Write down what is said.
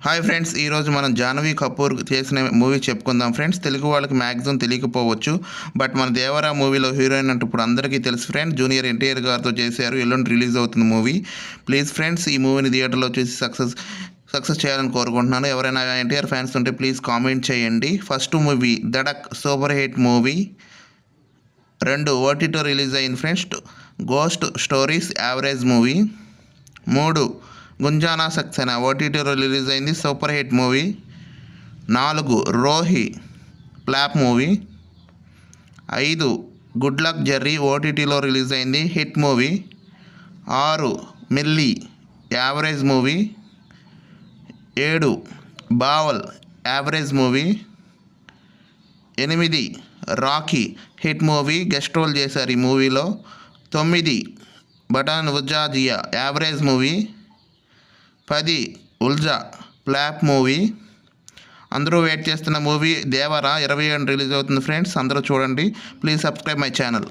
Hi friends, ఈరోజు మనం జాహ్నవి కపూర్ చేసిన మూవీ చెప్పుకుందాం ఫ్రెండ్స్. తెలుగు వాళ్ళకి మ్యాక్సిమం తెలియకపోవచ్చు, బట్ మన దేవరా మూవీలో హీరోయిన్ అంటే ఇప్పుడు అందరికీ తెలుసు ఫ్రెండ్స్. జూనియర్ ఎన్టీఆర్ గారితో చేశారు. ఎల్లుండి రిలీజ్ అవుతుంది మూవీ. ప్లీజ్ ఫ్రెండ్స్, ఈ మూవీని థియేటర్లో చూసి సక్సెస్ చేయాలని కోరుకుంటున్నాను. ఎవరైనా ఎన్టీఆర్ ఫ్యాన్స్ ఉంటే ప్లీజ్ కామెంట్ చేయండి. First movie Dhadak, super hit movie. 2 OTT release అయింది friends. Ghost stories, average movie. 3 Gunjan Saxena ఓటీటీలో రిలీజ్ అయింది, super hit movie. 4 Roohi, flop movie. 5 good luck Jerry ఓటీటీలో రిలీజ్ అయింది, hit movie. 6 Mili, average movie. 7 Bawaal, average movie. 8 Rocky, hit movie, guest role చేశారు ఈ మూవీలో. 9 బటాన్ ఉజాజియా, average movie. 10 Uljha, flop movie. అందరూ వెయిట్ చేస్తున్న మూవీ దేవరా 27 రిలీజ్ అవుతుంది ఫ్రెండ్స్. అందరూ చూడండి. Please subscribe my channel.